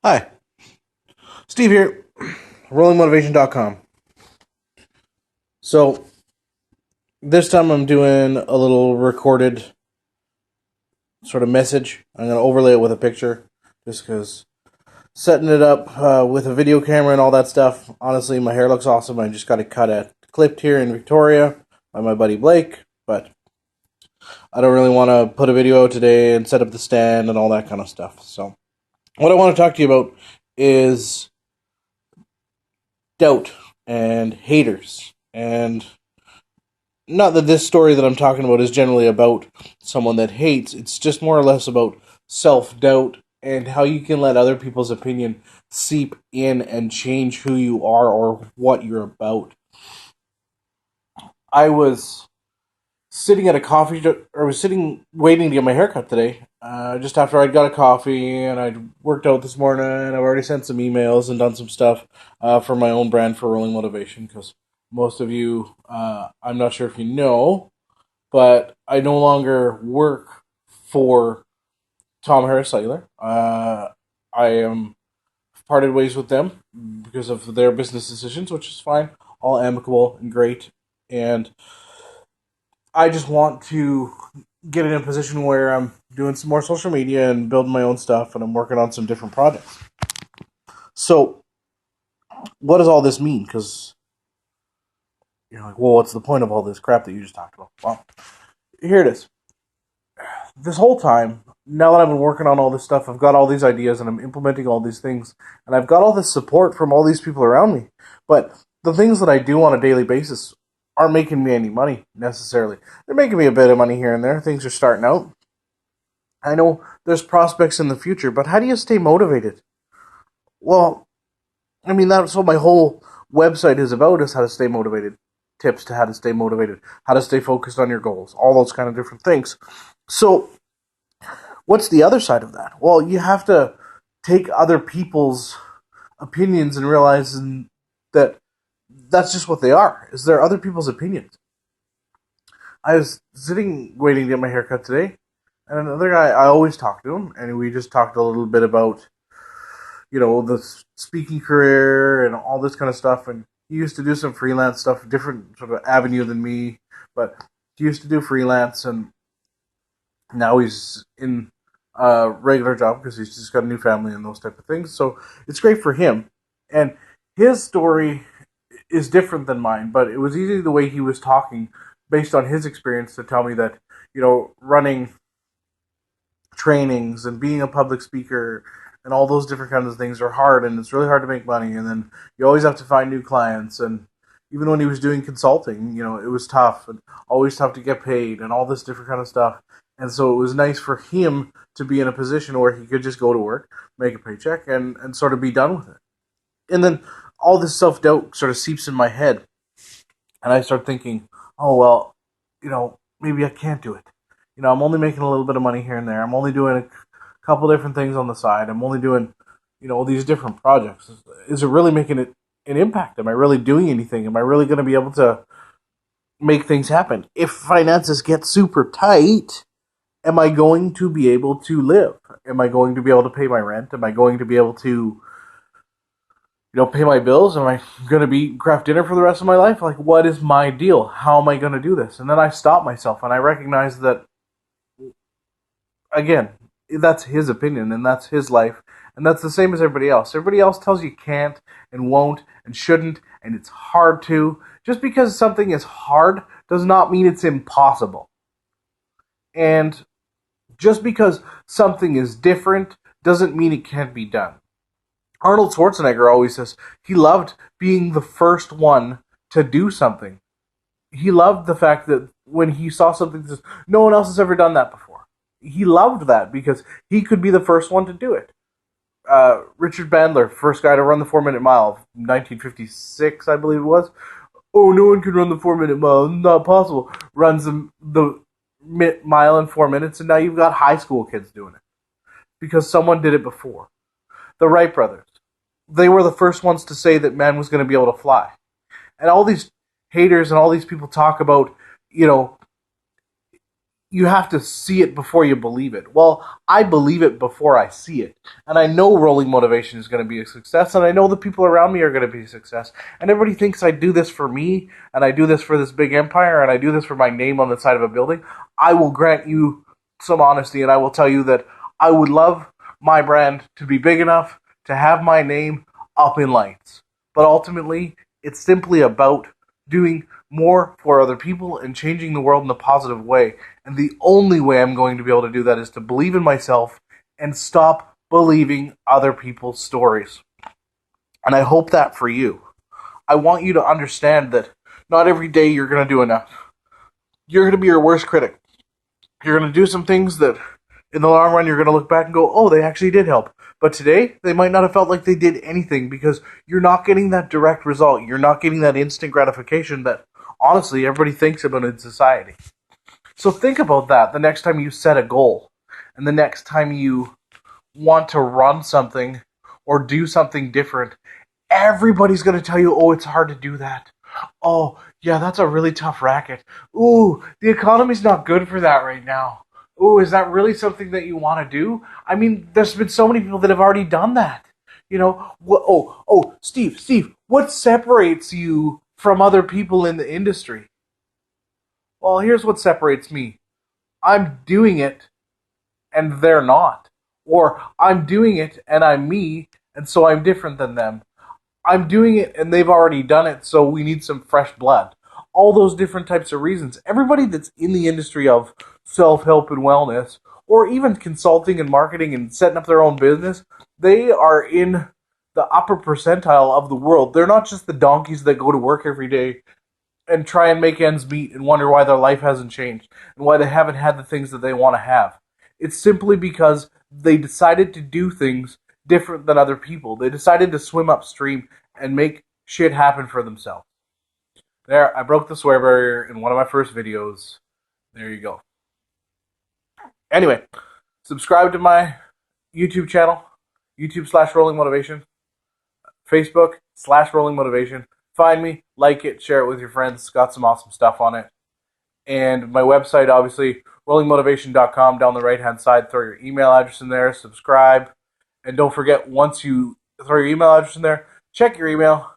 Hi, Steve here, rollingmotivation.com. So, this time I'm doing a little recorded sort of message. I'm going to overlay it with a picture just because setting it up with a video camera and all that stuff, honestly, my hair looks awesome. I just got it clipped here in Victoria by my buddy Blake, but I don't really want to put a video out today and set up the stand and all that kind of stuff. So, what I want to talk to you about is doubt and haters. And not that this story that I'm talking about is generally about someone that hates, it's just more or less about self-doubt and how you can let other people's opinion seep in and change who you are or what you're about. I was sitting at a or was sitting waiting to get my haircut today, just after I'd got a coffee and I'd worked out this morning. I've already sent some emails and done some stuff for my own brand for Rolling Motivation because most of you, I'm not sure if you know, but I no longer work for Tom Harris Cellular. I am parted ways with them because of their business decisions, which is fine, all amicable and great. And I just want to get in a position where I'm doing some more social media and building my own stuff, and I'm working on some different projects. So, what does all this mean? Because you're like, well, what's the point of all this crap that you just talked about? Well, here it is. This whole time, now that I've been working on all this stuff, I've got all these ideas and I'm implementing all these things, and I've got all this support from all these people around me. But the things that I do on a daily basis aren't making me any money necessarily. They're making me a bit of money here and there. Things are starting out. I know there's prospects in the future, but how do you stay motivated? Well, I mean, that's what my whole website is about, is how to stay motivated. Tips to how to stay motivated, how to stay focused on your goals, all those kind of different things. So, what's the other side of that? Well, you have to take other people's opinions and realize that that's just what they are. Is they're other people's opinions. I was sitting waiting to get my haircut today, and another guy, I always talk to him, and we just talked a little bit about, the speaking career and all this kind of stuff. And he used to do some freelance stuff, different sort of avenue than me, but he used to do freelance, and now he's in a regular job because he's just got a new family and those type of things. So it's great for him. And his story is different than mine, but it was easy the way he was talking based on his experience to tell me that, running trainings and being a public speaker and all those different kinds of things are hard, and it's really hard to make money, and then you always have to find new clients. And even when he was doing consulting, it was tough and always tough to get paid and all this different kind of stuff. And so it was nice for him to be in a position where he could just go to work, make a paycheck, and sort of be done with it. And then all this self-doubt sort of seeps in my head, and I start thinking, oh, well, maybe I can't do it. I'm only making a little bit of money here and there. I'm only doing a couple different things on the side. I'm only doing, these different projects. Is it really making an impact? Am I really doing anything? Am I really going to be able to make things happen? If finances get super tight, am I going to be able to live? Am I going to be able to pay my rent? Am I going to be able to, pay my bills? Am I going to be craft dinner for the rest of my life? Like, what is my deal? How am I going to do this? And then I stop myself and I recognize that, again, that's his opinion and that's his life. And that's the same as everybody else. Everybody else tells you can't and won't and shouldn't, and it's hard to. Just because something is hard does not mean it's impossible. And just because something is different doesn't mean it can't be done. Arnold Schwarzenegger always says he loved being the first one to do something. He loved the fact that when he saw something that says, no one else has ever done that before. He loved that because he could be the first one to do it. Richard Bandler, first guy to run the 4-minute mile, 1956, I believe it was. Oh, no one can run the 4-minute mile. It's not possible. Runs the mile in 4 minutes, and now you've got high school kids doing it because someone did it before. The Wright brothers, they were the first ones to say that man was going to be able to fly. And all these haters and all these people talk about, you have to see it before you believe it. Well, I believe it before I see it. And I know Rolling Motivation is going to be a success, and I know the people around me are going to be a success. And everybody thinks I do this for me, and I do this for this big empire, and I do this for my name on the side of a building. I will grant you some honesty, and I will tell you that I would love my brand to be big enough to have my name up in lights. But ultimately, it's simply about doing more for other people and changing the world in a positive way. And the only way I'm going to be able to do that is to believe in myself and stop believing other people's stories. And I hope that for you. I want you to understand that not every day you're going to do enough. You're going to be your worst critic. You're going to do some things that in the long run you're going to look back and go, oh, they actually did help. But today, they might not have felt like they did anything because you're not getting that direct result. You're not getting that instant gratification that, honestly, everybody thinks about in society. So think about that the next time you set a goal and the next time you want to run something or do something different. Everybody's going to tell you, oh, it's hard to do that. Oh, yeah, that's a really tough racket. Ooh, the economy's not good for that right now. Ooh, is that really something that you want to do? I mean, there's been so many people that have already done that. You know, Steve, what separates you from other people in the industry? Well, here's what separates me. I'm doing it and they're not. Or I'm doing it and I'm me and so I'm different than them. I'm doing it and they've already done it, so we need some fresh blood. All those different types of reasons. Everybody that's in the industry of self-help and wellness, or even consulting and marketing and setting up their own business, they are in the upper percentile of the world. They're not just the donkeys that go to work every day and try and make ends meet and wonder why their life hasn't changed and why they haven't had the things that they want to have. It's simply because they decided to do things different than other people. They decided to swim upstream and make shit happen for themselves. There, I broke the swear barrier in one of my first videos. There you go. Anyway, subscribe to my YouTube channel, YouTube/Rolling Motivation, Facebook/Rolling Motivation. Find me, like it, share it with your friends. It's got some awesome stuff on it. And my website, obviously, rollingmotivation.com. Down the right-hand side, throw your email address in there, subscribe. And don't forget, once you throw your email address in there, check your email,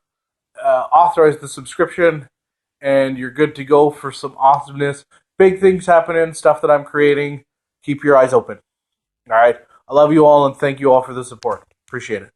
authorize the subscription, and you're good to go for some awesomeness. Big things happening, stuff that I'm creating. Keep your eyes open. All right? I love you all, and thank you all for the support. Appreciate it.